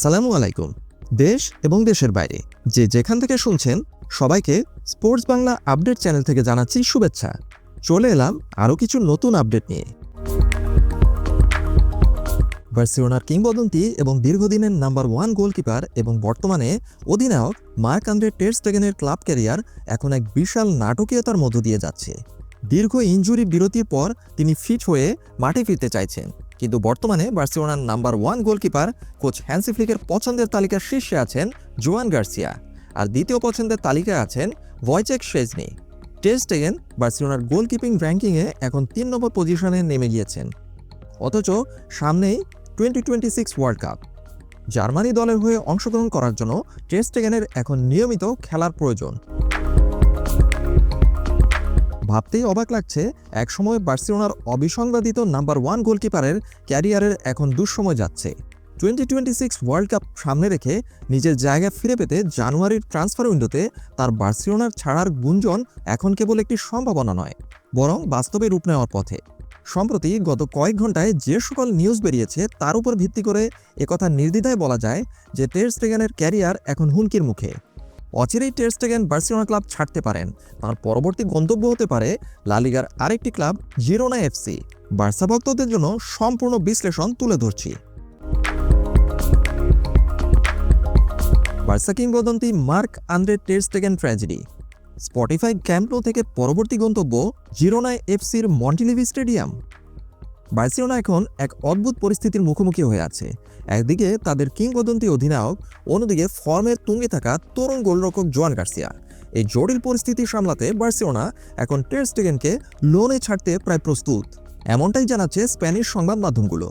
আসসালামু আলাইকুম। দেশ এবং দেশের বাইরে যে যেখান থেকে শুনছেন সবাইকে স্পোর্টস বাংলা আপডেট চ্যানেল থেকে জানাচ্ছি শুভেচ্ছা। চলে এলাম আরও কিছু নতুন আপডেট নিয়ে। বার্সেলোনার কিংবদন্তি এবং দীর্ঘদিনের নাম্বার 1 গোলকিপার এবং বর্তমানে অধিনায়ক মার্ক আন্দ্রে টের স্টেগেনের ক্লাব ক্যারিয়ার এখন এক বিশাল নাটকীয়তার মধ্য দিয়ে যাচ্ছে। দীর্ঘ ইনজুরি বিরতির পর তিনি ফিট হয়ে মাঠে ফিরতে চাইছেন, কিন্তু বর্তমানে বার্সেলোনার নাম্বার 1 গোলকিপার কোচ হ্যান্সি ফ্লিকের পছন্দের তালিকার শীর্ষে আছেন জোয়ান গার্সিয়া, আর দ্বিতীয় পছন্দের তালিকায় আছেন ভয়েচেক শেজনি। টের স্টেগেন বার্সেলোনার গোলকিপিং র্যাঙ্কিংয়ে এখন 3 নম্বর পজিশনে নেমে গিয়েছেন। অথচ সামনেই 2026 ওয়ার্ল্ড কাপ। জার্মানি দলের হয়ে অংশগ্রহণ করার জন্য টের স্টেগেনের এখন নিয়মিত খেলার প্রয়োজন। ভাবতেই অবাক লাগছে, একসময় বার্সেলোনার অবিসংবাদিত নাম্বার 1 গোলকিপারের ক্যারিয়ারের এখন দুঃসময় যাচ্ছে। 2026 ওয়ার্ল্ড কাপ সামনে রেখে নিজের জায়গা ফিরে পেতে জানুয়ারির ট্রান্সফার উইন্ডোতে তার বার্সেলোনার ছাড়ার গুঞ্জন এখন কেবল একটি সম্ভাবনা নয়, বরং বাস্তবে রূপ নেওয়ার পথে। সম্প্রতি গত কয়েক ঘন্টায় যে সকল নিউজ বেরিয়েছে তার উপর ভিত্তি করে একথা নির্দ্বিধায় বলা যায় যে টের স্টেগেনের ক্যারিয়ার এখন হুমকির মুখে। অচিরেই টের স্টেগেন বার্সেলোনা ক্লাব ছাড়তে পারেন। তার পরবর্তী গন্তব্য হতে পারে লা লিগার আরেকটি ক্লাব জিরোনা এফসি। বার্সা ভক্তদের জন্য সম্পূর্ণ বিশ্লেষণ তুলে ধরছি। বার্সা কিংবদন্তি Marc Andre ter Stegen tragedy. Spotify Camp Nou থেকে পরবর্তী গন্তব্য জিরোনা এফসির মন্টিলিভি স্টেডিয়াম। বার্সেলোনা এখন এক অদ্ভুত পরিস্থিতির মুখোমুখি হয়ে আছে। একদিকে তাদের কিংবদন্তি অধিনায়ক, অন্যদিকে ফর্মের তুঙ্গে থাকা তরুণ গোলরক্ষক জোয়ান গার্সিয়া। এই জটিল পরিস্থিতি সামলাতে বার্সেলোনা এখন টের স্টেগেনকে লোনে ছাড়তে প্রায় প্রস্তুত, এমনটাই জানাচ্ছে স্প্যানিশ সংবাদ মাধ্যমগুলো।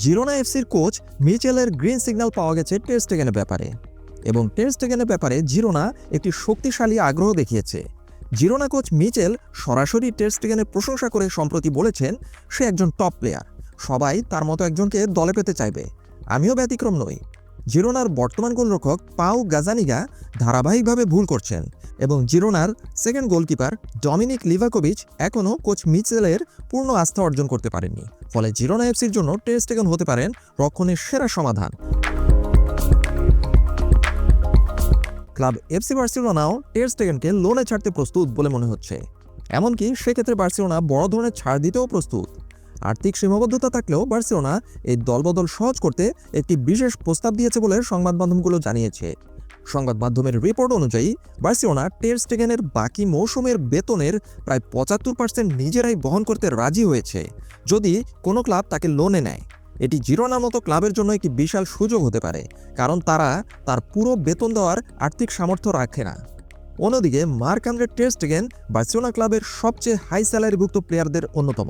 জিরোনা এফসির কোচ মিচেলের গ্রিন সিগন্যাল পাওয়া গেছে টের স্টেগেনের ব্যাপারে, এবং টের স্টেগেনের ব্যাপারে জিরোনা একটি শক্তিশালী আগ্রহ দেখিয়েছে। জিরোনা কোচ মিচেল সরাসরি টের স্টেগেনের প্রশংসা করে সম্প্রতি বলেছেন, সে একজন টপ প্লেয়ার, সবাই তার মতো একজনকে দলে পেতে চাইবে, আমিও ব্যতিক্রম নই। জিরোনার বর্তমান গোলরক্ষক পাউ গাজানিগা ধারাবাহিকভাবে ভুল করছেন, এবং জিরোনার সেকেন্ড গোলকিপার ডমিনিক লিভাকোভিচ এখনও কোচ মিচেলের পূর্ণ আস্থা অর্জন করতে পারেননি। ফলে জিরোনা এফসির জন্য টের স্টেগেন হতে পারেন রক্ষণের সেরা সমাধান। ক্লাব এফসি বার্সেলোনাও টের স্টেগেনকে লোনে ছাড়তে প্রস্তুত বলে মনে হচ্ছে। এমনকি সেক্ষেত্রে বার্সেলোনা বড় ধরনের ছাড় দিতেও প্রস্তুত। আর্থিক সীমাবদ্ধতা থাকলেও বার্সেলোনা এই দলবদল সহজ করতে একটি বিশেষ প্রস্তাব দিয়েছে বলে সংবাদ মাধ্যমগুলো জানিয়েছে। সংবাদ মাধ্যমের রিপোর্ট অনুযায়ী বার্সেলোনা টের স্টেগেনের বাকি মৌসুমের বেতনের প্রায় 75% নিজেরাই বহন করতে রাজি হয়েছে যদি কোনো ক্লাব তাকে লোনে নেয়। এটি জিরোনার মতো ক্লাবের জন্য একটি বিশাল সুযোগ হতে পারে, কারণ তারা তার পুরো বেতন দেওয়ার আর্থিক সামর্থ্য রাখে না। অন্যদিকে মার্ক আন্দ্রে টের স্টেগেন বার্সেলোনা ক্লাবের সবচেয়ে হাই স্যালারিভুক্ত প্লেয়ারদের অন্যতম।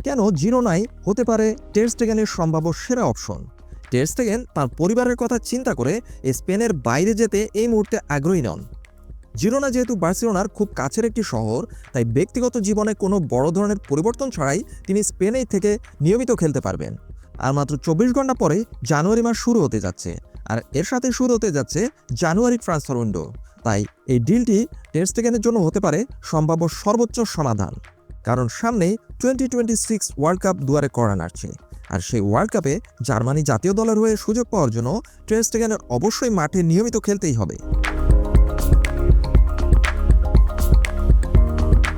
কেন জিরোনাই হতে পারে টের স্টেগেনের সম্ভাব্য সেরা অপশন? টের স্টেগেন তার পরিবারের কথা চিন্তা করে স্পেনের বাইরে যেতে এই মুহূর্তে আগ্রহী নন। জিরোনা যেহেতু বার্সেলোনার খুব কাছের একটি শহর, তাই ব্যক্তিগত জীবনে কোনো বড় ধরনের পরিবর্তন ছাড়াই তিনি স্পেনেই থেকে নিয়মিত খেলতে পারবেন। আর মাত্র 24 ঘন্টা পরে জানুয়ারি মাস শুরু হতে যাচ্ছে, আর এর সাথে শুরু হতে যাচ্ছে জানুয়ারি ট্রান্সফার উইন্ডো। তাই এই ডিলটি টের স্টেগেনের জন্য হতে পারে সম্ভাব্য সর্বোচ্চ সমাধান, কারণ সামনেই 2026 ওয়ার্ল্ড কাপ দুয়ারে কড়া নাড়ছে। আর সেই ওয়ার্ল্ড কাপে জার্মানি জাতীয় দলের হয়ে সুযোগ পাওয়ার জন্য টের স্টেগেনের অবশ্যই মাঠে নিয়মিত খেলতেই হবে।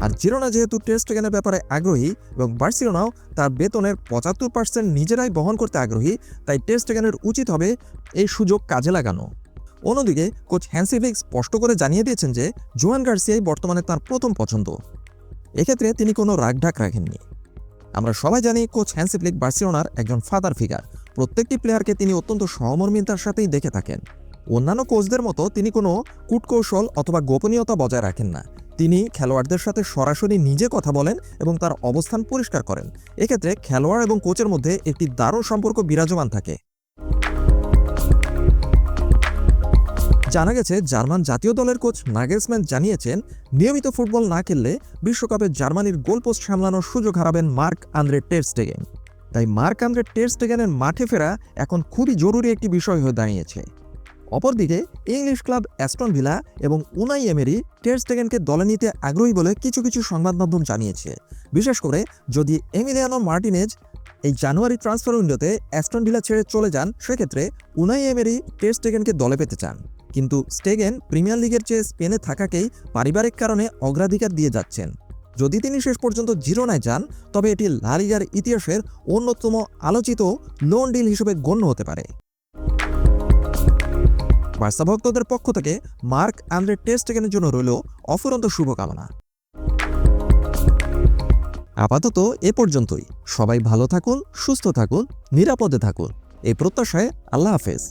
আর জিরোনা যেহেতু টের স্টেগেনের ব্যাপারে আগ্রহী এবং বার্সেলোনাও তার বেতনের 75% নিজেরাই বহন করতে আগ্রহী, তাই টের স্টেগেনের উচিত হবে এই সুযোগ কাজে লাগানো। অন্যদিকে কোচ হ্যান্সি ফ্লিক স্পষ্ট করে জানিয়ে দিয়েছেন যে জোয়ান গার্সিয়াই বর্তমানে তার প্রথম পছন্দ। এক্ষেত্রে তিনি কোনো রাগঢাক রাখেননি। আমরা সবাই জানি কোচ হ্যান্সি ফ্লিক বার্সেলোনার একজন ফাদার ফিগার। প্রত্যেকটি প্লেয়ারকে তিনি অত্যন্ত সহমর্মিতার সাথেই দেখে থাকেন। অন্যান্য কোচদের মতো তিনি কোনো কূটকৌশল অথবা গোপনীয়তা বজায় রাখেন না। তিনি খেলোয়াড়দের সাথে সরাসরি নিজে কথা বলেন এবং তার অবস্থান পরিষ্কার করেন। এক্ষেত্রে খেলোয়াড় এবং কোচের মধ্যে একটি দারুণ সম্পর্ক বিরাজমান থাকে। জানা গেছে জার্মান জাতীয় দলের কোচ নাগেলসম্যান জানিয়েছেন, নিয়মিত ফুটবল না খেললে বিশ্বকাপে জার্মানির গোলপোস্ট সামলানোর সুযোগ হারাবেন মার্ক আন্দ্রে টের স্টেগেন। তাই মার্ক আন্দ্রে টের স্টেগেনের মাঠে ফেরা এখন খুবই জরুরি একটি বিষয় হয়ে দাঁড়িয়েছে। অপরদিকে ইংলিশ ক্লাব অ্যাস্টন ভিলা এবং উনাই এমেরি টের স্টেগেনকে দলে নিতে আগ্রহী বলে কিছু সংবাদ মাধ্যম জানিয়েছে। বিশেষ করে যদি এমিলিয়ানো মার্টিনেজ এই জানুয়ারি ট্রান্সফার উইন্ডোতে অ্যাস্টন ভিলা ছেড়ে চলে যান, সেক্ষেত্রে উনাই এমেরি টের স্টেগেনকে দলে পেতে চান। কিন্তু স্টেগেন প্রিমিয়ার লিগের চেয়ে স্পেনে থাকাকেই পারিবারিক কারণে অগ্রাধিকার দিয়ে যাচ্ছেন। যদি তিনি শেষ পর্যন্ত জিরোনায় যান, তবে এটি লা লিগার ইতিহাসের অন্যতম আলোচিত লোন ডিল হিসেবে গণ্য হতে পারে। বার্সা ভক্তদের পক্ষ থেকে মার্ক আন্দ্রে টের স্টেগেনের জন্য রইল অফুরন্ত শুভকামনা। আপাতত এ পর্যন্তই। সবাই ভালো থাকুন, সুস্থ থাকুন, নিরাপদে থাকুন, এই প্রত্যাশায় আল্লাহ হাফেজ।